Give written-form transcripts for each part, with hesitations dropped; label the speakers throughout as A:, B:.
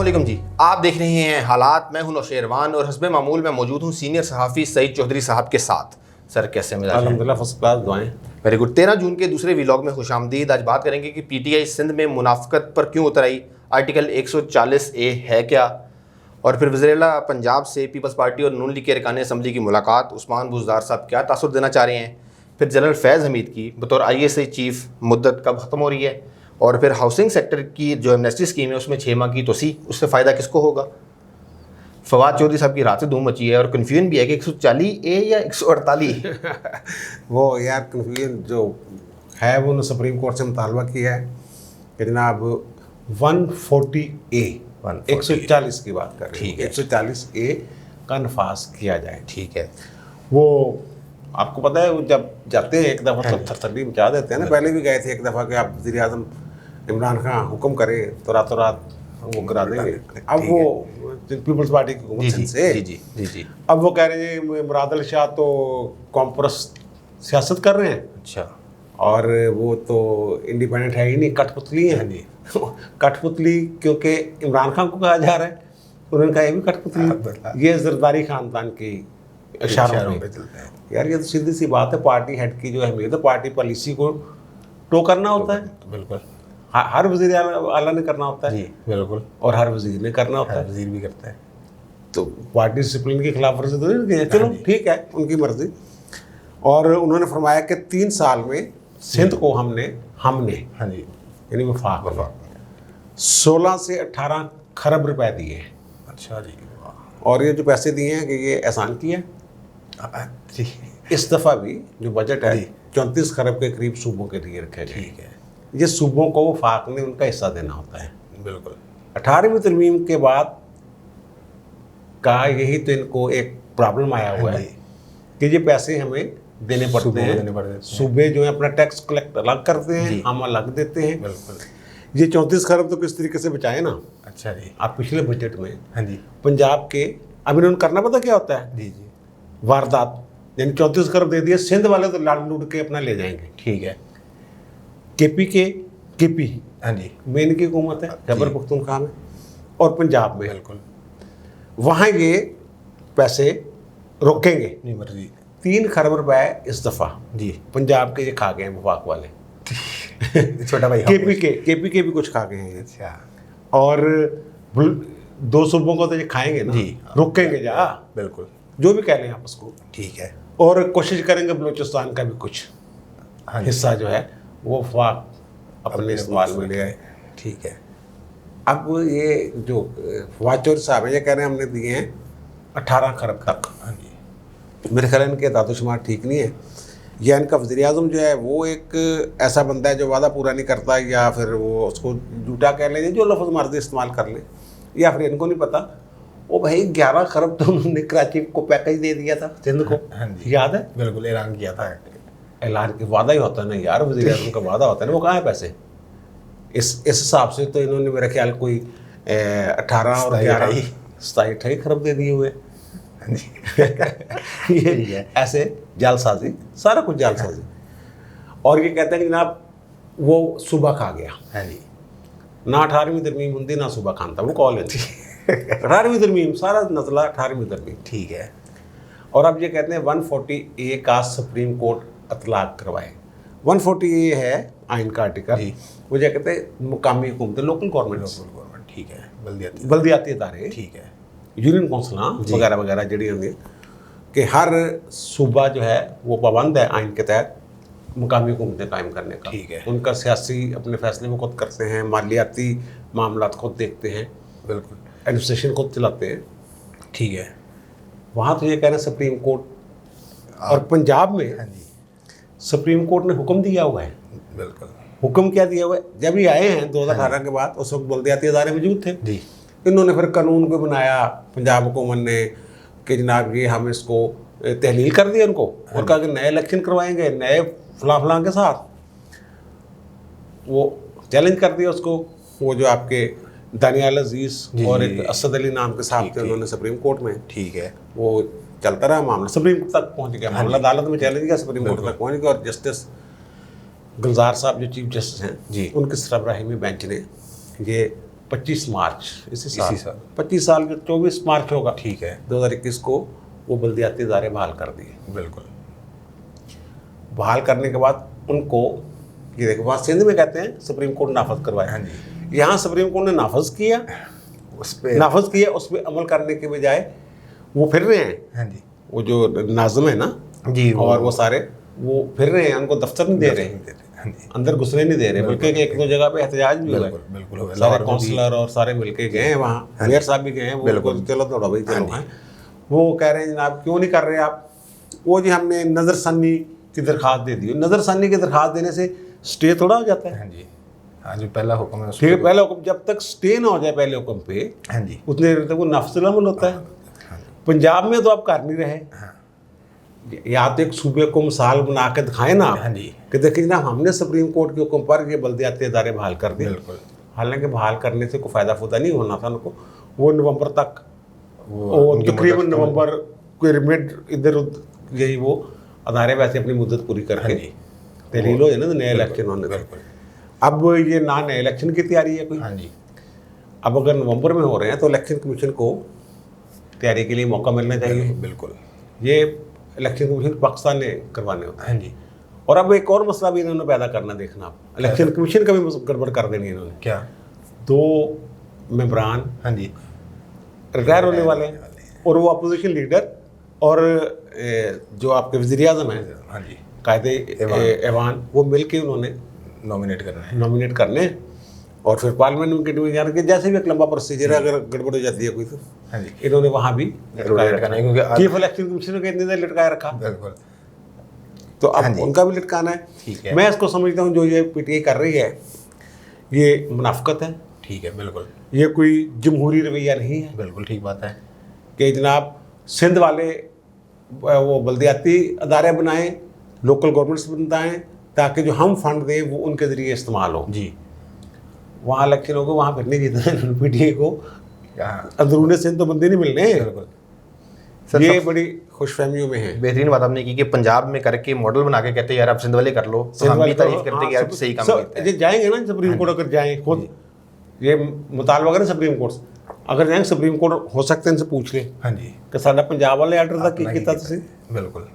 A: अस्सलामुअलैकुम जी, आप देख रहे हैं हालात। मैं हूं नौशेरवान और हस्बे मामूल में मौजूद हूं सीनियर सहाफ़ी सईद चौधरी साहब के साथ। सर कैसे मिजाज हैं?
B: अल्हम्दुलिल्लाह फर्स्ट क्लास, दुआएं।
A: Very good. 13 जून के दूसरे व्लॉग में खुशामदीद। आज बात करेंगे कि पीटीआई सिंध में मुनाफिकत पर क्यों उतर आई, आर्टिकल 140A है क्या, और फिर वज़ीर-ए-आला पंजाब से पीपल्स पार्टी और नून लीग के अरकान असम्बली की मुलाकात, उस्मान बुज़दार साहब क्या तासुर देना चाह रहे हैं, फिर जनरल फैज़ हमीद की बतौर ISI चीफ मुद्दत कब ख़त्म हो रही है, और फिर हाउसिंग सेक्टर की जो एमनेस्टी स्कीम है उसमें 6 माह की तोसी, उससे फ़ायदा किसको होगा। फवाद चौधरी साहब की रात से धूम मची है और कन्फ्यूजन भी है कि 140A या 148।
B: वो यार कन्फ्यूजन जो है वो उन्होंने सुप्रीम कोर्ट से मुतालबा किया है कि जनाब 140A 140 की बात कर रहे हैं,
A: ठीक है।
B: 140A का नफाज किया जाए।
A: ठीक है।
B: वो आपको पता है वो जब जाते हैं एक दफ़ा तो थरथरी मचा देते हैं ना। पहले भी गए थे एक दफ़ा कि आप वज़ीर आज़म इमरान खान हुक्म करें तो रातों रात वो करा देंगे। अब वो पीपल्स पार्टी की हुकूमत से
A: जी
B: अब वो कह रहे हैं मुराद अली शाह तो कॉम्प्रेस सियासत कर रहे हैं।
A: अच्छा।
B: और वो तो इंडिपेंडेंट है ही नहीं, कठपुतली है। कठपुतली क्योंकि इमरान खान को कहा जा रहा है, उन्होंने कहा ये भी कठपुतली, ये जरदारी खानदान की इशारों पे चलता है। यार ये तो सीधी सी बात है, पार्टी हेड की जो अहमियत है, पार्टी पॉलिसी को टो करना होता है।
A: बिल्कुल।
B: हर वज़ीर आला ने करना होता है
A: जी बिल्कुल।
B: और हर वज़ीर ने करना होता है।
A: वज़ीर भी करता है।
B: तो पार्टी डिसिप्लिन की खिलाफ वर्जी तो नहीं की है। चलो ठीक है, उनकी मर्जी। और उन्होंने फरमाया कि 3 साल में सिंध को हमने
A: हाँ जी
B: यानी वफाक 16 से 18 खरब रुपए दिए हैं।
A: अच्छा जी।
B: और ये जो पैसे दिए हैं कि ये एहसान किया
A: जी।
B: इस दफ़ा भी जो बजट है 34 खरब के करीब सूबों के लिए रखे गए।
A: ठीक है।
B: ये सूबों को वफाक ने उनका हिस्सा देना होता है।
A: बिल्कुल।
B: 18वीं तरमीम के बाद का यही तो इनको एक प्रॉब्लम आया हुआ है कि ये पैसे हमें देने पड़ते हैं। सूबे जो है अपना टैक्स कलेक्ट अलग करते हैं, हम अलग देते हैं।
A: बिल्कुल।
B: ये 34 खरब तो किस तरीके से बचाए ना।
A: अच्छा जी।
B: आप पिछले बजट में
A: हाँ जी
B: पंजाब के अब इन्होंने करना पता क्या होता है,
A: जी
B: वारदात। यानी 34 खरब दे दिए, सिंध वाले तो लाड़ लूट के अपना ले जाएंगे।
A: ठीक है।
B: केपी
A: हाँ जी
B: मेन की हुकूमत है, खैबर पख्तूनख्वा में और पंजाब में।
A: बिल्कुल।
B: वहाँ ये पैसे रोकेंगे।
A: नहीं मर्जी।
B: 3 खरब रुपए इस दफ़ा
A: जी
B: पंजाब के ये खा गए हैं वफाक वाले।
A: छोटा भाई
B: केपी के भी कुछ खा गए हैं।
A: अच्छा।
B: और 2 सूबों को तो ये खाएंगे ना,
A: जी
B: रोकेंगे जा।
A: बिल्कुल।
B: जो भी कह लें आप उसको।
A: ठीक है।
B: और कोशिश करेंगे बलूचिस्तान का भी कुछ हिस्सा जो है वो वफाक अपने इस्तेमाल में ले आए।
A: ठीक है।
B: अब ये जो फवाद चौधरी साहब है ये कह रहे हैं हमने दिए हैं 18 खरब तक।
A: हाँ जी।
B: मेरे ख्याल इनके दादोशुमार ठीक नहीं है, या इनका वज़ीर आज़म जो है वो एक ऐसा बंदा है जो वादा पूरा नहीं करता, या फिर वो उसको झूठा कह लें, जो लफ्ज़ मर्जी इस्तेमाल कर लें, या फिर इनको नहीं पता। वो भाई 11 खरब तो उन्होंने कराची को पैकेज दे दिया था सिंध को।
A: हाँ जी
B: याद है,
A: बिल्कुल ऐलान किया था।
B: ऐलान के वादा ही होता है ना यार, वज़ीर आज़म का वादा होता है ना। वो कहाँ है पैसे? इस हिसाब से तो इन्होंने मेरा ख्याल कोई 18 और 11 27-28 खरब दे दिए हुए। ये ऐसे जालसाजी, सारा कुछ जालसाजी। और ये कहते हैं कि जनाब वो सुबह खा गया।
A: हाँ जी।
B: ना 18वीं तरमीम होती ना सुबह खानता, वो कॉल लेती 18वीं तरमीम, सारा नजला 18वीं तरमीम।
A: ठीक है।
B: और अब ये कहते हैं 140A का सुप्रीम कोर्ट अतलाक करवाए। 140A है आइन का आर्टिकल, वो जो कहते हैं मुकामी हुकूमतें, लोकल गवर्नमेंट।
A: ठीक है।
B: बल्दियाती इदारे।
A: ठीक है।
B: यूनियन कौंसलां वगैरह वगैरह जड़ी होंगी कि हर सूबा जो है वो पाबंद है आइन के तहत मुकामी हुकूमतें कायम करने का।
A: ठीक है।
B: उनका सियासी अपने फैसले वो खुद करते हैं, मालियाती मामलात खुद देखते हैं,
A: बिल्कुल
B: एडमिनिस्ट्रेशन खुद चलाते हैं।
A: ठीक है।
B: वहाँ तो ये कह रहे हैं सुप्रीम कोर्ट, और पंजाब में
A: हाँ जी
B: सुप्रीम कोर्ट ने हुक्म दिया हुआ है।
A: बिल्कुल।
B: हुक्म क्या दिया हुआ है? जब ये आए हैं 2018 के बाद, उस वक्त बल्दियाती इदारे मौजूद थे
A: जी।
B: इन्होंने फिर कानून को बनाया पंजाब हुकूमत ने कि जनाब ये हम इसको तहलील कर दिया उनको, और कहा कि नए इलेक्शन करवाएंगे नए फलां के साथ। वो चैलेंज कर दिया उसको, वो जो आपके दानियाल अजीज़ और एक असद अली नाम के साहब थे, उन्होंने सुप्रीम कोर्ट में।
A: ठीक है।
B: वो चलता रहा मामला, सुप्रीम कोर्ट तक पहुंच गया मामला, अदालत में चैलेंज किया, सुप्रीम कोर्ट तक पहुंच गया। और जस्टिस गुलजार साहब जो चीफ जस्टिस हैं
A: जी,
B: उनकी सरबराही में बेंच ने ये 25 मार्च इसी
A: साल।
B: साल 25 साल के 24 मार्च होगा,
A: ठीक है।
B: 2021 को वो बल्दियाती इदारे बहाल कर दिए।
A: बिल्कुल।
B: बहाल करने के बाद उनको, ये देखो वहाँ सिंध में कहते हैं सुप्रीम कोर्ट नाफज करवाया,
A: हाँ जी।
B: यहाँ सुप्रीम कोर्ट ने नाफज किया,
A: उस पे
B: उस पर अमल करने के बजाय वो फिर रहे हैं,
A: हाँ जी
B: वो जो नाज़िम है ना
A: जी,
B: और वो सारे वो फिर रहे हैं, उनको दफ्तर नहीं दे रहे,
A: हाँ जी
B: अंदर घुसने नहीं दे रहे, बल्कि एक दो जगह पे एहतजाज भी हुआ है।
A: बिल्कुल बिल्कुल हो गया।
B: सारे
A: लाहौर में भी-
B: काउंसलर और सारे मिलके गए हैं वहाँ, मेयर साहब भी गए हैं, वो
A: बिल्कुल।
B: चलो थोड़ा भाई चलो हैं, वो कह रहे हैं जनाब क्यों नहीं कर रहे आप, वो जी हमने नज़रसानी की दरख्वास्त दे दी। नज़रसानी की दरख्वास्त देने से स्टे थोड़ा हो जाता है,
A: हाँ जी हाँ जो पहला हुक्म है उस
B: ठीक है,
A: पे-
B: पहले हुक्म जब तक स्टे ना हो जाए पहले हुक्म पे,
A: हाँ जी
B: उतने देर तक वो नाफिजुल अमल होता है।
A: हाँ जी
B: पंजाब में तो आप कर नहीं रहे,
A: हाँ
B: या तो एक सूबे को मिसाल बना के दिखाएं ना
A: हाँ जी
B: कि देखिए जनाब हमने सुप्रीम कोर्ट के हुक्म पर ये बल्दियाती इदारे बहाल कर दिए।
A: बिल्कुल।
B: हालांकि बहाल करने से कोई फ़ायदा फुदा नहीं होना था उनको, वो नवंबर तक, वो
A: उनकी
B: तकरीबन
A: मुद्दत-
B: नवंबर कोई रिमिट इधर यही वो अदारे वैसे अपनी मुद्दत पूरी करके
A: हाँ जी
B: तहलील हो जाए ना तो नए इलेक्शन होने थे।
A: बिल्कुल।
B: अब ये ना नए इलेक्शन की तैयारी है कोई,
A: हाँ जी
B: अब अगर नवंबर में हो रहे हैं तो इलेक्शन कमीशन को तैयारी के लिए मौका मिलना चाहिए।
A: बिल्कुल।
B: ये इलेक्शन कमीशन पाकिस्तान ने करवाने होते हैं।
A: हाँ जी
B: और अब एक और मसला भी इन्होंने पैदा करना, देखना आप, इलेक्शन कमीशन का भी गड़बड़ कर देनी है इन्होंने।
A: क्या?
B: 2 मेंबरान
A: हाँ जी
B: रिटायर होने वाले हैं और वो अपोजिशन लीडर और जो आपके वज़ीर आज़म हैं
A: हाँ जी
B: कायदे ऐवान, वो मिल के उन्होंने
A: नॉमिनेट करना है।
B: नॉमिनेट करने हैं और फिर पार्लियामेंट में जाने के जैसे भी एक लंबा प्रोसीजर है, अगर गड़बड़ हो जाती है कोई तो
A: हाँ जी
B: इन्होंने वहाँ भी लटकाए
A: करना है
B: रखा।
A: क्योंकि
B: चीफ इलेक्शन कमिश्नर के इतनी देर लटकाए रखा,
A: बिल्कुल
B: तो अब
A: हाँ जी।
B: उनका भी लटकाना है।
A: ठीक है।
B: मैं इसको समझता हूँ जो ये पीटीआई कर रही है ये मुनाफिकत है,
A: ठीक है बिल्कुल
B: ये कोई जमहूरी रवैया नहीं है
A: बिल्कुल ठीक बात है।
B: कि जनाब सिंध वाले वो बल्दियाती अदारे बनाएं, लोकल गवर्नमेंट्स बनाएं ताकि जो हम फंड दें वो उनके ज़रिए इस्तेमाल हो।
A: जी
B: वहाँ इलेक्शन होगा, वहाँ फिर नहीं जीतना पीटीआई को,
A: हाँ
B: अंदरूनी सिंध तो बंदे नहीं मिलने।
A: बिल्कुल। सर
B: ये बड़ी खुशफहमियों में है।
A: बेहतरीन बात आपने की कि पंजाब में करके मॉडल बना के कहते हैं यार आप सिंध वाले कर लो, तो हम भी तारीफ करते हैं कि यार सही काम करते हैं।
B: ये जाएंगे ना सुप्रीम कोर्ट, अगर जाएं खुद ये मुतालबा करें सुप्रीम कोर्ट से, अगर जाएंगे सुप्रीम कोर्ट हो सकता है इनसे पूछ लें
A: हाँ जी
B: कि साडा पंजाब वाले आर्डर का की
A: नहीं
B: किया
A: कीता।
B: तुसीं।
A: बिल्कुल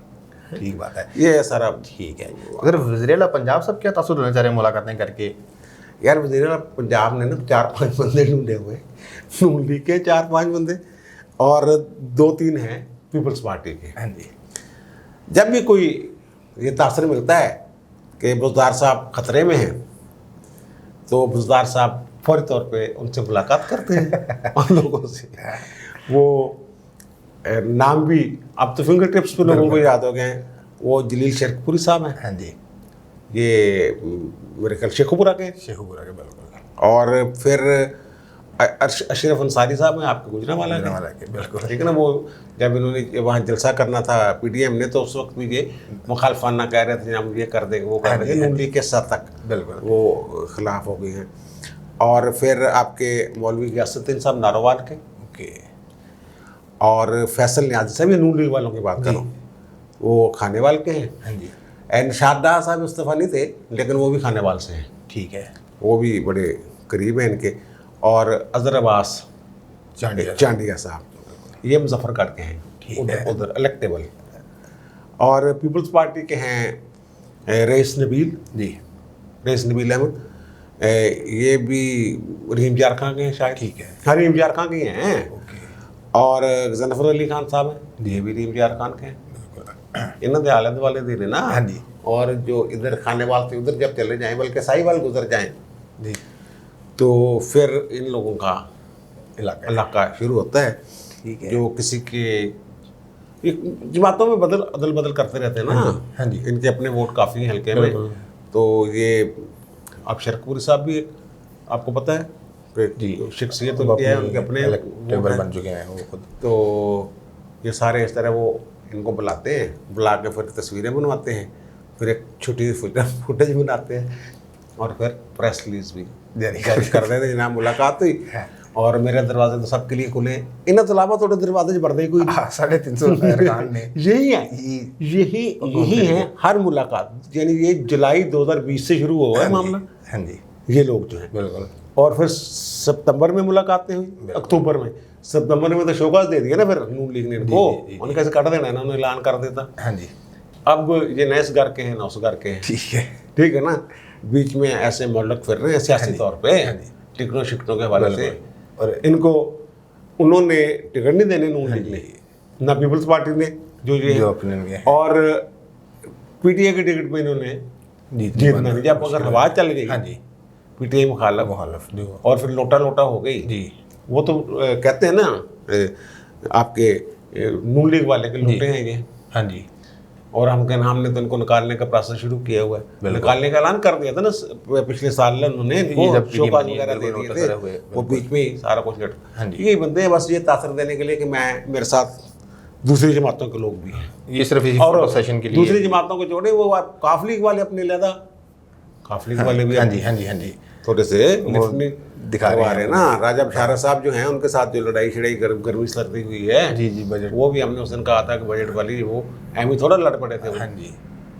A: ठीक बात है।
B: ये है सारा।
A: ठीक है। अगर वज़ीर-ए-आला पंजाब सब क्या तासुर होना चाह रहे हैं मुलाकातें करके?
B: यार वज़ीर पंजाब ने ना 4-5 बंदे ढूंढे हुए, नून लीग के 4-5 बंदे और 2-3 हैं पीपल्स पार्टी के।
A: हाँ जी
B: जब भी कोई ये तासर मिलता है कि बुज़दार साहब खतरे में हैं तो बुज़दार साहब फौरी तौर पे उनसे मुलाकात करते हैं उन लोगों से। वो नाम भी अब तो फिंगर टिप्स पे लोगों को याद हो गए हैं, वो जलील शेखपुरी साहब हैं,
A: हाँ जी
B: ये मेरे ख्याल शेखुपुरा के,
A: शेखुपुरा के बिल्कुल।
B: और फिर अशरफ अंसारी साहब हैं आपके गुजरांवाला
A: के बिल्कुल।
B: ठीक है ना। वो जब इन्होंने वहाँ जलसा करना था पीडीएम ने तो उस वक्त भी ये मुखालफाना कह रहे थे हम ये कर देंगे वो कर देंगे, नून लीग के सर तक
A: बिल्कुल
B: वो खिलाफ हो गए हैं। और फिर आपके मौलवी गियासुद्दीन साहब नारोवाल के,
A: ओके।
B: और फैसल न्याजी साहब ये नून लीग वालों की बात करूँ, वो खानेवाल के हैं।
A: हाँ जी
B: निशात डार साहब इस्तीफा नहीं थे लेकिन वो भी खानेवाल से हैं,
A: ठीक है।
B: वो भी बड़े करीब हैं इनके। और अजहर अब्बास चांडिया साहब ये मुजफ्फरगढ़ के हैं,
A: ठीक है।
B: उधर इलेक्टेबल। और पीपल्स पार्टी के हैं रईस नबील,
A: जी
B: रईस नबील अहमद, ये भी रहीम जारखां के हैं शायद,
A: ठीक है।
B: हाँ रहीम जारखां के हैं।
A: ओके
B: और जफर अली खान साहब हैं, ये भी रहीम जारखां के हैं।
A: बिल्कुल।
B: इन्होंने हालत वाले दिन ना।
A: हाँ जी।
B: और जो इधर खानेवाल से उधर जब चले जाएं, बल्कि साहिवाल गुजर जाएं
A: जी
B: तो फिर इन लोगों का
A: इलाका
B: इलाका शुरू होता है।
A: ठीक है।
B: जो किसी के जमातों में अदल बदल करते रहते हैं ना।
A: हाँ जी।
B: इनके अपने वोट काफ़ी हैं हल्के में।
A: बिल्कुल।
B: तो ये अब शेखपुरी साहब भी आपको पता है
A: जी
B: शख्सियत उनकी है, उनके अपने
A: टेबल
B: वोट हैं।
A: बन चुके हैं वो खुद।
B: तो ये सारे इस तरह वो इनको बुलाते हैं, बुला के फिर तस्वीरें बनवाते हैं, फिर एक छोटी फुटेज बनाते हैं और फिर प्रेस रिलीज भी जारी कर देते हैं जनाब मुलाकात हुई और मेरे दरवाजे तो सबके लिए खुले। इन्हें तो अलावा थोड़े दरवाजे बढ़ गए कोई
A: 350 रिकॉर्ड ने
B: यही है, यही है हर मुलाकात। यानी ये जुलाई 2020 से शुरू हुआ है मामला।
A: हाँ जी
B: ये लोग जो हैं।
A: बिल्कुल।
B: और फिर सितंबर में मुलाकातें हुई, अक्टूबर में, सितंबर में तो शोकाज दे दिया ना फिर नून लीग ने इनको, उन्हें कैसे काट देना है ना, उन्होंने ऐलान कर देता।
A: हाँ जी।
B: अब ये नए घर के हैं, नौस घर के हैं, ठीक है ना, बीच में ऐसे मोहल्लक फिर रहे हैं सियासी तौर पे टिकटों शिकटों के हवाले से, और इनको उन्होंने टिकट नहीं देने नून लीग ने, ना पीपल्स पार्टी ने जो ये, और पीटीआई के टिकट पे इन्होंने जीतना नहीं। जब अगर हवा चल गई,
A: हाँ जी,
B: पीटीआई मुखालफ और फिर लोटा लोटा हो गई जी, वो तो कहते हैं ना आपके नून लीग वाले के लोटे हैं ये।
A: हाँ जी।
B: और हमने तो इनको निकालने का प्रोसेस शुरू किया हुआ है, निकालने का ऐलान कर दिया था ना पिछले साल उन्होंने, शोकाज वगैरह दे दिए थे, वो बीच में ही सारा कुछ यही बंदे हैं बस ये तासर देने के लिए कि मैं, मेरे साथ दूसरी जमातों के लोग भी हैं,
A: ये सिर्फ इसी
B: और
A: सेशन के लिए
B: दूसरी जमातों को जोड़े, वो काफ लीग वाले अपने लेदा, काफ लीग वाले भी
A: हाँ जी, हाँ जी, हाँ जी,
B: थोड़े से
A: दिखा रहे हैं
B: ना। राजा बशारा साहब जो हैं उनके साथ जो लड़ाई शड़ाई गर्मी सर्दी हुई है
A: जी जी, बजट,
B: वो भी हमने उस दिन कहा था कि बजट वाली वो एम थोड़ा लड़ पड़े थे।
A: हाँ जी,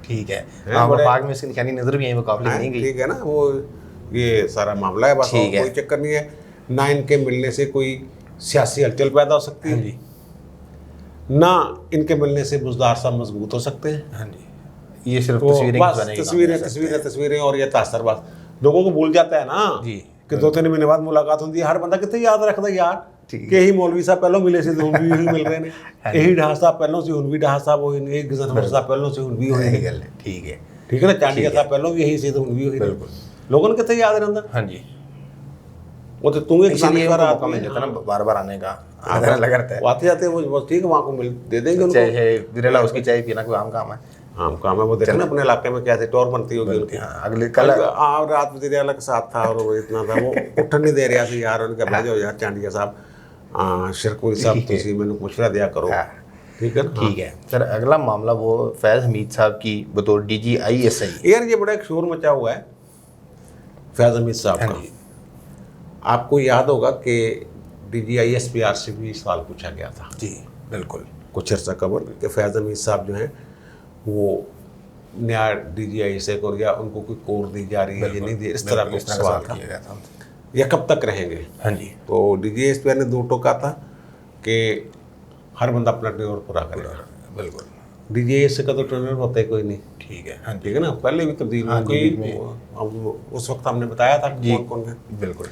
A: ठीक है, हाँ, वफाक में इसकी निशानी नजर भी है, वो काफी नहीं गई,
B: ठीक है ना, वो ये सारा मामला है, बस कोई चक्कर नहीं है ना। इनके मिलने से कोई सियासी हलचल पैदा हो सकती है जी, ना इनके मिलने से बुजदार साहब मजबूत हो सकते हैं।
A: हाँ जी, ये सिर्फ
B: तस्वीरें और ये तासरबाज लोगों को भूल जाता है ना जी, कि 2-3 महीने बाद मुलाकात होती है, हर बंदा कितने याद रखता है यार कि ही मौलवी साहब पहलों मिले से हुन भी मिल रहे हैं, यही ढाह साहब पहलों से हुन भी ढाह साहब हो, एक गजनफर साहब पहलों से हुन भी हो, ठीक है ना, चांडिया साहब पहलों भी यही से हुन भी हो, बिल्कुल लोगों ने कितने याद रहता।
A: हाँ जी,
B: वो तो तुम्हें
A: मौका मिल जाता ना बार-बार आने का, लगा रहता है,
B: आते जाते वो बस ठीक है, वहाँ को मिल दे देंगे उनको,
A: चाहे बिरला उसकी चाय पीना कोई आम काम है,
B: आम काम है, वो देखना अपने इलाके में क्या टोर बनती होगी उनकी।
A: अगले कल
B: रात में तेरे अलग साथ था और वो इतना था, वो उठन नहीं दे रहा था यार, उनका भेजो यार चांडिया साहब, शिरकुरी साहब किसी मैंने मशवरा दिया करो, ठीक है ना, ठीक है
A: सर। अगला मामला वो फैज़ हमीद साहब की बतौर DGISI,
B: यार ये बड़ा एक शोर मचा हुआ है फैज़ हमीद साहब का। आपको याद होगा कि DGISPR से भी सवाल पूछा गया था
A: जी, बिल्कुल,
B: कुछ अर्सा कबल कि फैज़ हमीद साहब जो हैं वो नया DGISI को, या उनको कोई कोर दी जा रही है या नहीं दी, इस तरह का सवाल किया गया था, या कब तक रहेंगे।
A: हाँ जी,
B: तो DGISPR ने 2 टोका था कि हर बंदा अपना टेन्योर पूरा करेगा,
A: बिल्कुल,
B: DGISI का तो टेन्योर होता है कोई नहीं,
A: ठीक है, हाँ
B: ठीक है ना, पहले भी तब्दील उस वक्त हमने बताया था कौन कौन है, बिल्कुल।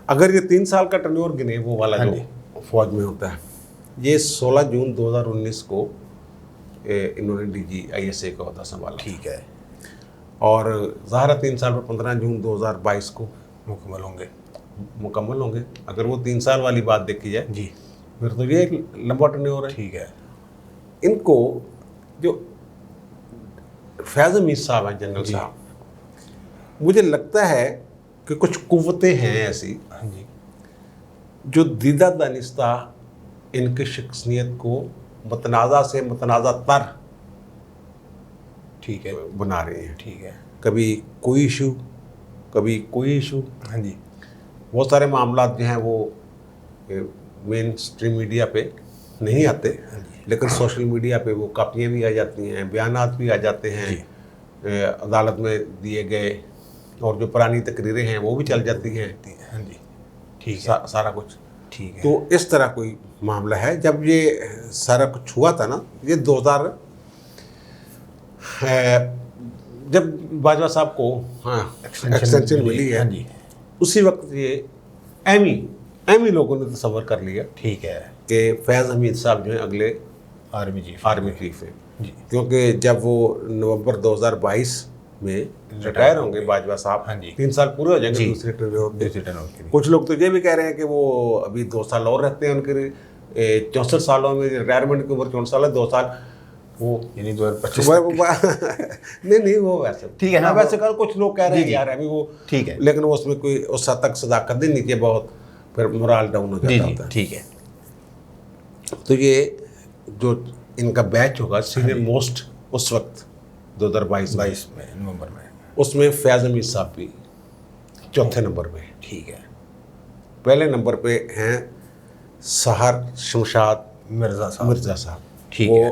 B: अगर ये 3 साल का टेन्योर गिने वो वाला जो फौज में होता है, ये 16 जून 2019 को इन्होंने DGISI का होता संभाला,
A: ठीक है,
B: और ज़ाहिर 3 साल पर 15 जून 2022 को मुकम्मल होंगे। अगर वो 3 साल वाली बात देखी जाए
A: जी,
B: फिर तो ये लंबा टेन्योर है,
A: ठीक है।
B: इनको जो फैज़ हमीद साहब हैं जनरल साहब, मुझे लगता है कि कुछ कुव्वतें हैं ऐसी जो दीदा दानिस्ता इनकी शख्सियत को मतनाज़ा से मतनाज़ा तर, ठीक है, बना रही हैं, ठीक है, कभी कोई इशू, कभी कोई इशू, हाँ जी, बहुत सारे मामला जो हैं वो मेन स्ट्रीम मीडिया पे नहीं आते, लेकिन सोशल मीडिया पे वो कापियाँ भी आ जाती हैं, बयानात भी आ जाते हैं, अदालत में दिए गए, और जो पुरानी तकरीरें हैं वो भी चल जाती हैं, हाँ जी, ठीक है, सारा कुछ, ठीक है। तो इस तरह कोई मामला है। जब ये सारा कुछ हुआ था ना, ये 2000 जब बाजवा साहब को एक्सटेंशन मिली है, उसी वक्त ये एमी लोगों ने तसव्वुर कर लिया, ठीक है, कि फैज़ हमीद साहब जो हैं अगले आर्मी चीफ हैं, क्योंकि जब वो नवंबर 2022 में रिटायर होंगे बाजवा साहब, 3 साल पूरे हो जाएंगे दूसरे टेन्योर के। कुछ लोग तो ये भी कह रहे हैं कि वो अभी 2 साल और रहते हैं, उनके 64 सालों में रिटायरमेंट की उम्र 64 साल है, 2 साल वो यानी 2025 नहीं वो वैसे ठीक है ना, वैसे कर कुछ लोग कह रहे हैं यार अभी वो ठीक है, लेकिन वो उसमें कोई उस हद तक सदाकत नहीं नीचे, बहुत फिर मोरल डाउन हो जाता होता है, ठीक है। तो ये जो इनका बैच होगा सीनियर मोस्ट उस वक्त 2022 में नवंबर में, उसमें फैज़ हमीद साहब भी चौथे नंबर पे, ठीक है। पहले नंबर पे हैं सहर शमशाद मिर्ज़ा साहब, ठीक है,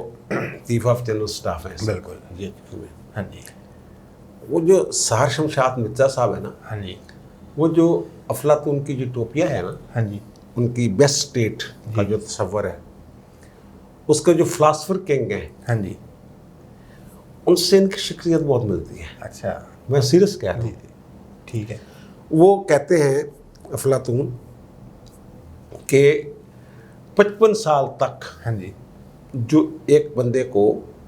B: चीफ ऑफ जनरल स्टाफ हैं, बिल्कुल जी, हाँ जी। वो जो सहार शमशाद मिर्ज़ा साहब है ना,
A: हाँ जी,
B: वो जो अफलातून की जो टोपिया है ना,
A: हाँ जी,
B: उनकी बेस्ट स्टेट का जो तस्वर है, उसका जो फिलासफर किंग है,
A: हाँ जी,
B: उनसे इनकी शख्सियत बहुत मिलती है।
A: अच्छा,
B: मैं सीरियस कह रहा
A: जी
B: हूँ।
A: जी, ठीक है,
B: वो कहते हैं अफलातून कि 55 साल तक
A: हाँ जी,
B: जो एक बंदे को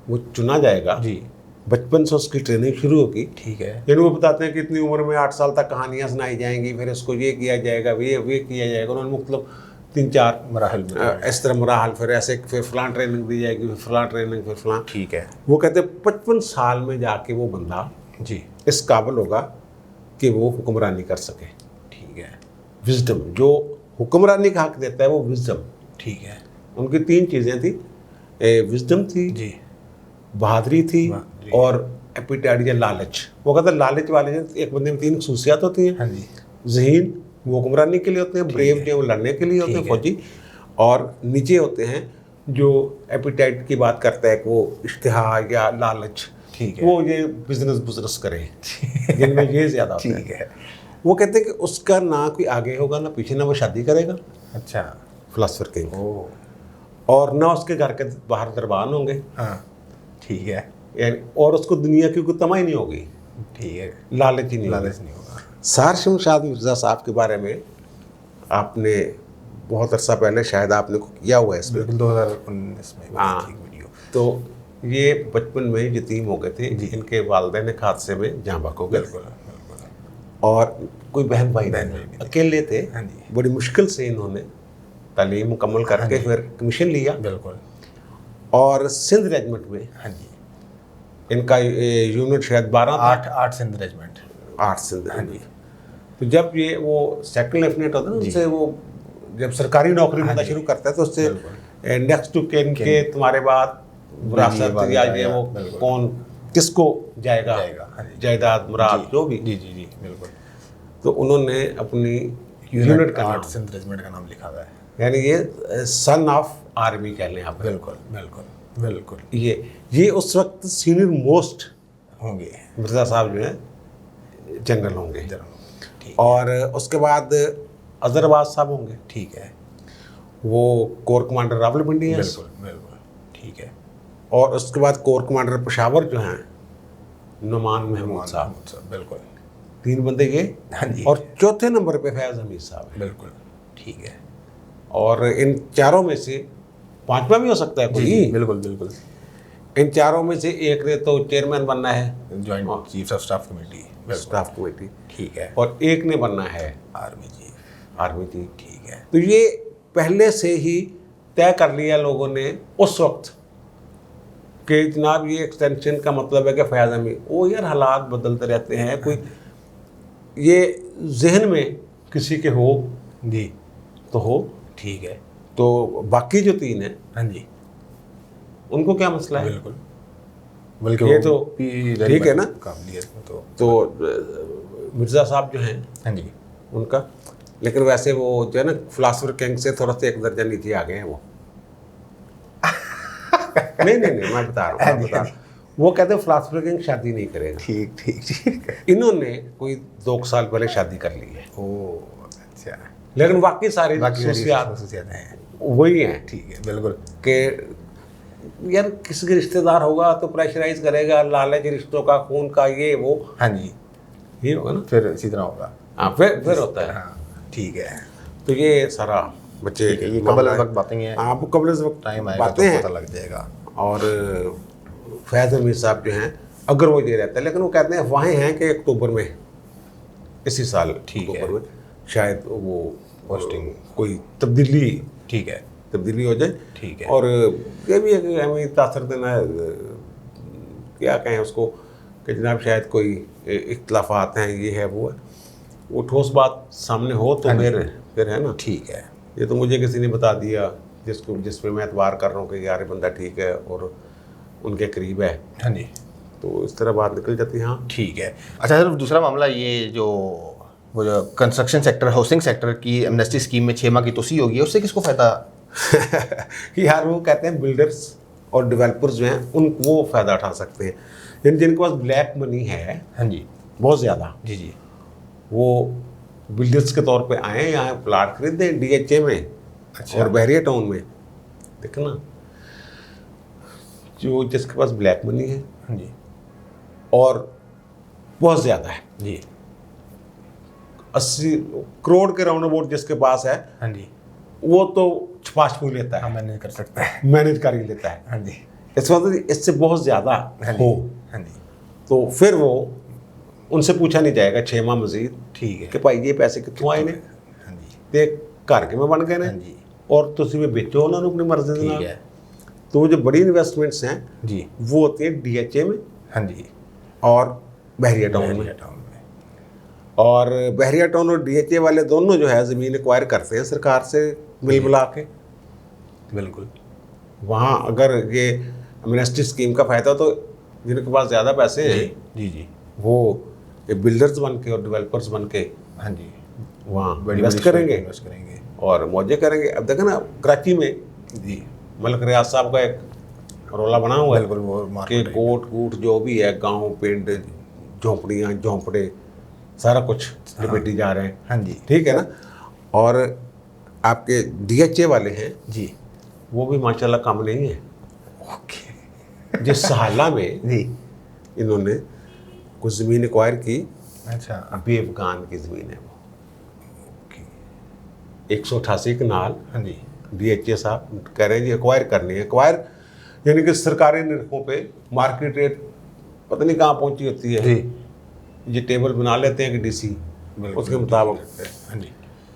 B: वो चुना जाएगा,
A: जी,
B: बचपन से उसकी ट्रेनिंग शुरू होगी।
A: ठीक है,
B: यानी वो बताते हैं कि इतनी उम्र में 8 साल तक कहानियाँ सुनाई जाएंगी, फिर इसको ये किया जाएगा, वे किया जाएगा। उन्होंने मतलब 3-4
A: मराहल में,
B: इस तरह मराहल, फिर ऐसे फिर फलां ट्रेनिंग दी जाएगी, फिर फलां ट्रेनिंग, फिर फलां।
A: ठीक है,
B: वो कहते हैं 55 साल में जाके वो बंदा
A: जी,
B: इस काबिल होगा कि वो हुक्मरानी कर सके।
A: ठीक है,
B: विजडम, जो हुक्मरानी का हक देता है वो विजडम।
A: ठीक है,
B: उनकी 3 चीज़ें थी, विजडम थी,
A: जी,
B: बहादुरी थी,
A: जी।
B: और एपिटाइड या लालच। वो कहता है लालच वाले जो एक बंदे में 3 खसूसियात होती हैं।
A: हाँ जी,
B: ज़हीन वो हुक्मरानी के लिए होते हैं, ब्रेव जो वो लड़ने के लिए होते हैं,
A: ठीक है।
B: फौजी। और नीचे होते हैं जो एपिटाइट की बात करता है कि वो इश्तिहा या लालच,
A: ठीक है,
B: वो ये बिजनेस करें, जिनमें ये ज़्यादा होता है।
A: ठीक है,
B: वो कहते हैं कि उसका ना कोई आगे होगा ना पीछे, ना वो शादी करेगा,
A: अच्छा,
B: फिलासफर किंग,
A: ओ,
B: और ना उसके घर के बाहर दरबान होंगे,
A: हाँ, ठीक है,
B: यानी और उसको दुनिया की कोई तमाही नहीं होगी,
A: ठीक है,
B: लालच ही नहीं होगी।
A: लालच नहीं होगा,
B: सहार शमशाद मिर्ज़ा साहब के बारे में आपने बहुत अरसा पहले शायद आपने को किया हुआ है इसमें।
A: बिल्कुल 2019 में
B: हाँ।
A: थी वीडियो,
B: तो ये बचपन में ही यतीम हो गए थे, इनके वालिदैन एक हादसे में जाँ बहक हो गए,
A: बिल्कुल, बिल्कुल,
B: और कोई बहन भाई
A: बहन
B: नहीं,
A: भाई भी नहीं।
B: अकेले थे।
A: हाँ जी,
B: बड़ी मुश्किल से इन्होंने तालीम मुकम्मल करके
A: जी।
B: फिर कमीशन लिया,
A: बिल्कुल,
B: और सिंध रेजिमेंट में
A: हाँ जी,
B: इनका यूनिट शायद 12 था,
A: 8 सिंध रेजिमेंट,
B: 8 सिंध
A: हाँ जी,
B: रेजिमेंट। तो जब ये वो सेकंड लेफ्टिनेंट होता है ना, उससे वो जब सरकारी नौकरी मिलना शुरू करता है तो उससे नेक्स्ट टू किन के तुम्हारे बाद विरासत
A: वाली
B: या ये
A: जाएगा,
B: वो
A: बिल्कुल।
B: कौन किसको जाएगा,
A: हाँ जी,
B: जायदाद मुराद जो भी।
A: जी जी जी, बिल्कुल,
B: तो उन्होंने अपनी यूनिट का
A: 8
B: नाम,
A: सिंध रेजिमेंट का नाम लिखा हुआ है,
B: यानी ये सन ऑफ आर्मी कह लें आप।
A: बिल्कुल, बिल्कुल, बिल्कुल,
B: ये उस वक्त सीनियर मोस्ट
A: होंगे,
B: मिर्ज़ा साहब जो है जनरल होंगे,
A: जरूर, ठीक,
B: और उसके बाद अजहरबाज साहब होंगे,
A: ठीक है,
B: वो कोर कमांडर रावलपिंडी हैं,
A: बिल्कुल, बिल्कुल, ठीक है,
B: और उसके बाद कोर कमांडर पेशावर जो हैं नुमान महमूद साहब।
A: बिल्कुल,
B: 3 बंदे ये,
A: हाँ जी,
B: और चौथे नंबर पे फैज़ हमीद साहब हैं।
A: बिल्कुल, ठीक है,
B: और इन चारों में से 5वां भी हो सकता है
A: जी,
B: कोई,
A: बिल्कुल, बिल्कुल,
B: इन चारों में से एक ने तो चेयरमैन बनना है,
A: joint chiefs of staff committee, बिल्कुल,
B: स्टाफ कमेटी,
A: ठीक है,
B: और एक ने बनना है
A: आर्मी चीफ,
B: आर्मी चीफ।
A: ठीक है,
B: तो ये पहले से ही तय कर लिया लोगों ने उस वक्त कि जनाब ये एक्सटेंशन का मतलब है कि फैज़ हमीद, वो यार हालात बदलते रहते हैं, कोई ये जहन में किसी के हो
A: जी,
B: तो हो,
A: ठीक है,
B: तो बाकी जो 3 हैं
A: हाँ जी,
B: उनको क्या मसला है।
A: बिल्कुल, बल्कि
B: ये
A: वो
B: तो
A: भी
B: ठीक है ना।
A: काबिलियत में
B: तो मिर्ज़ा साहब जो हैं
A: हाँ जी,
B: उनका, लेकिन वैसे वो जो है ना फिलासफर किंग से थोड़ा सा एक दर्जा नीचे आ गए हैं वो। नहीं मैं बता रहा हूँ, वो कहते हैं फिलासफर किंग शादी नहीं करेगा।
A: ठीक ठीक ठीक है,
B: इन्होंने कोई 2 साल पहले शादी कर ली है,
A: ओ, अच्छा,
B: लेकिन बाकी सारी
A: बाकी
B: खसूसियात
A: हैं,
B: वही हैं
A: ठीक है, बिल्कुल,
B: कि यार किसी के रिश्तेदार होगा तो प्रेशराइज करेगा, लालच रिश्तों का, खून का, ये वो,
A: हाँ जी,
B: ये होगा ना।
A: फिर इसी तरह होगा,
B: हाँ, फिर होता है।
A: हाँ, ठीक है,
B: तो ये सारा बच्चे
A: ठीक है, ये कबल वक्त बातें हैं,
B: हाँ, वो कबल वक्त
A: टाइम आएगा तो
B: बातें हैं।
A: पता लग जाएगा,
B: और फैज़ हमीद साहब जो हैं, अगर वो ये रहता है, लेकिन वो कहते हैं वहाँ हैं कि अक्टूबर में, इसी साल
A: ठीक है।
B: अक्टूबर में शायद वो
A: पोस्टिंग
B: कोई तब्दीली
A: ठीक है,
B: हो जाए।
A: ठीक है,
B: और ये भी एक हमें तासर देना, क्या कहें उसको, कि जनाब शायद कोई इख्तलाफात हैं, ये है वो है, वो ठोस बात सामने हो तो फिर है ना।
A: ठीक है,
B: ये तो मुझे किसी ने बता दिया जिस पे मैं एतबार कर रहा हूँ कि यार ये बंदा ठीक है और उनके करीब है,
A: हाँ जी,
B: तो इस तरह बात निकल जाती है। हाँ,
A: ठीक है। अच्छा सर, दूसरा मामला ये जो वो जो कंस्ट्रक्शन सेक्टर, हाउसिंग सेक्टर की एमनेस्टी स्कीम में 6 माह की तोसी होगी, उससे किसको फ़ायदा?
B: कि यार वो कहते हैं बिल्डर्स और डेवलपर्स जो हैं उन वो फ़ायदा उठा सकते हैं। यानी जिनके पास ब्लैक मनी है
A: हाँ जी
B: बहुत ज़्यादा,
A: जी जी
B: वो बिल्डर्स के तौर पे आए, यहाँ प्लाट खरीदे DHA में
A: अच्छा।
B: और बहरिया टाउन में। देखना, जो जिसके पास ब्लैक मनी है
A: हाँ जी
B: और बहुत ज़्यादा है,
A: जी
B: 80 करोड़ के राउंड अबाउट जिसके पास है,
A: हाँ जी
B: वो तो छपाछ भी लेता है,
A: हाँ मैनेज कर सकता है।
B: मैनेज कर ही लेता है।
A: हाँ जी
B: इस वक्त इससे बहुत ज़्यादा
A: हाँ जी
B: हो
A: हाँ जी
B: तो फिर वो उनसे पूछा नहीं जाएगा 6 माह मजीद
A: ठीक है
B: कि भाई ये पैसे कितों आए ने,
A: हाँ जी
B: ते घर के में बन गए
A: हाँ
B: ने
A: जी
B: और तुम बेचो उन्होंने अपनी मर्जी के
A: ठीक
B: नाल।
A: है
B: तो जो बड़ी इन्वेस्टमेंट्स हैं
A: जी
B: वो होती है DHA में
A: हाँ जी
B: और बहरिया टाउन में।
A: बहरिया टाउन में
B: और बहरिया टाउन और DHA वाले दोनों जो है ज़मीन एक्वायर करते हैं सरकार से मिल मिला के।
A: बिल्कुल
B: वहाँ अगर ये एमनेस्टी स्कीम का फ़ायदा तो जिनके पास ज़्यादा पैसे हैं
A: जी जी
B: वो ये बिल्डर्स बन के और डेवलपर्स बन के
A: हाँ जी
B: वहाँ
A: बड़ी
B: इन्वेस्ट करेंगे
A: इन्वेस्ट करेंगे
B: और मौजे करेंगे। अब देखो ना कराची में
A: जी
B: मलक रियाज साहब का एक रोला बना हुआ है
A: बिल्कुल वो
B: कि
A: मार्केट
B: कोट कूट जो भी है गांव पिंड झोंपड़ियाँ झोंपड़े सारा कुछ लपेटी जा रहे हैं।
A: हाँ जी
B: ठीक है ना। और आपके DHA वाले हैं
A: जी
B: वो भी माशाल्लाह कम नहीं है।
A: ओके
B: जिस सहाला में
A: जी
B: इन्होंने कुछ ज़मीन एक्वायर की,
A: अच्छा
B: बेफगान की ज़मीन है वो,
A: ओके
B: 188 कनाल।
A: हाँ जी
B: DHA साहब कह रहे हैं जी एक्वायर करनी है। एक्वायर यानी कि सरकारी निर्खों पे मार्केट रेट पता नहीं कहाँ पहुंची होती है,
A: जी
B: ये टेबल बना लेते हैं कि DC उसके मुताबिक
A: हाँ जी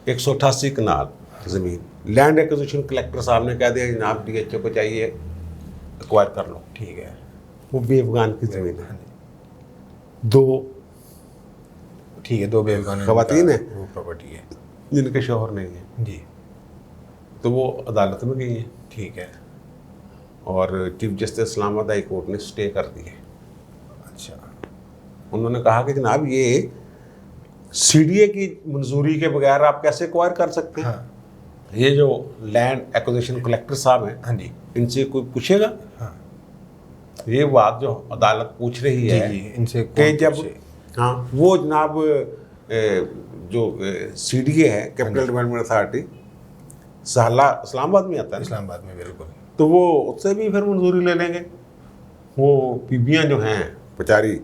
B: 188 कनाल ज़मीन लैंड एक्विजिशन कलेक्टर साहब ने कह दिया जनाब DHA को चाहिए एक्वायर कर लो।
A: ठीक है
B: वो बेफगान की ज़मीन
A: हाँ
B: है,
A: जी
B: 2
A: ठीक है 2 बेफगान
B: ख़वातीन है
A: वो प्रॉपर्टी है
B: जिनके शोहर नहीं है,
A: जी
B: तो वो अदालत में गई है
A: ठीक है
B: और chief justice Islamabad high court ने स्टे कर दी है।
A: अच्छा
B: उन्होंने कहा कि जनाब ये CDA की मंजूरी के बगैर आप कैसे एक्वायर कर सकते हैं।
A: हाँ
B: ये जो लैंड एक्विजिशन कलेक्टर साहब हैं
A: हाँ जी
B: इनसे कोई पूछेगा।
A: हाँ
B: ये बात जो अदालत पूछ रही
A: जी
B: है
A: जी इनसे
B: कि
A: कौन
B: जब
A: पूछे?
B: हाँ वो जनाब जो CDA है कैपिटल डेवलपमेंट अथॉरिटी साला इस्लामाबाद में आता है ना,
A: इस्लामाबाद में बिल्कुल
B: तो वो उससे भी फिर मंजूरी ले लेंगे। वो बीबियाँ जो हैं बेचारी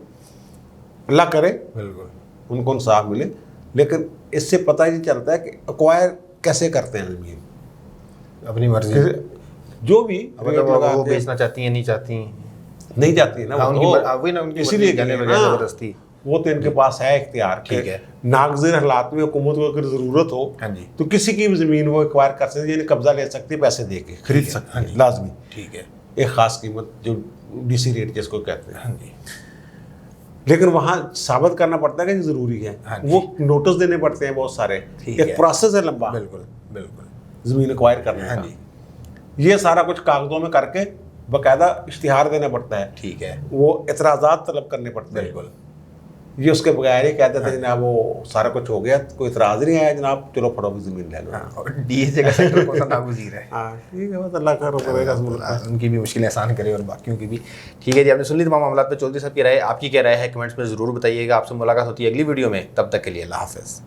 B: अल्लाह करे
A: बिल्कुल
B: उनको इंसाफ मिले, लेकिन इससे पता ही नहीं चलता है कि एक्वायर कैसे करते हैं ज़मीन।
A: अपनी मर्जी
B: जो भी
A: मतलब
B: रेट लगा
A: वो
B: के
A: बेचना चाहती हैं नहीं चाहती
B: नहीं जाती है ना
A: हाँ,
B: वो
A: उनकी
B: तो,
A: वही ना उनकी
B: इसीलिए
A: जाने
B: कि,
A: बगैर
B: हाँ,
A: जबरदस्ती
B: वो तो इनके पास है इख्तियार
A: ठीक है।
B: नागज़िर हालात में हुकूमत को अगर ज़रूरत हो
A: हाँ जी
B: तो किसी की भी ज़मीन वो एक्वायर कर सकती है, यानी कब्जा ले सकती है, पैसे दे के खरीद
A: है,
B: सकती
A: हाँ
B: है
A: जी।
B: लाजमी
A: ठीक है
B: एक ख़ास कीमत जो DC रेट जिसको कहते हैं।
A: हाँ जी
B: लेकिन वहाँ साबित करना पड़ता है कि ज़रूरी है,
A: हाँ जी।
B: वो नोटिस देने पड़ते हैं बहुत सारे,
A: ठीक
B: एक
A: है।
B: प्रोसेस है लंबा
A: बिल्कुल बिल्कुल
B: ज़मीन एक्वायर करने
A: हाँ
B: का।
A: जी
B: ये सारा कुछ कागज़ों में करके बाकायदा इश्तिहार देना पड़ता है,
A: ठीक है
B: वो इतराज़ात तलब करने पड़ते हैं।
A: बिल्कुल
B: ये उसके बगैर ही कहते थे जनाब वो सारा कुछ हो गया, कोई इतराज़ नहीं आया जनाब चलो फटो भी ज़मीन ले लो।
A: हाँ और DHA का सेक्टर कौन सा नागुज़ीर है
B: हाँ ठीक है, बस अल्लाह का रुक रहेगा इस मुल्क का।
A: उनकी भी मुश्किलें आसान करे और बाकियों की भी। ठीक है जी आपने सुन ली तमाम मामला पे। चौधरी साहब की राय आपकी क्या राय है कमेंट्स में ज़रूर बताइएगा। आपसे मुलाकात होती है अगली वीडियो में, तब तक के लिए अल्लाह हाफ़िज़।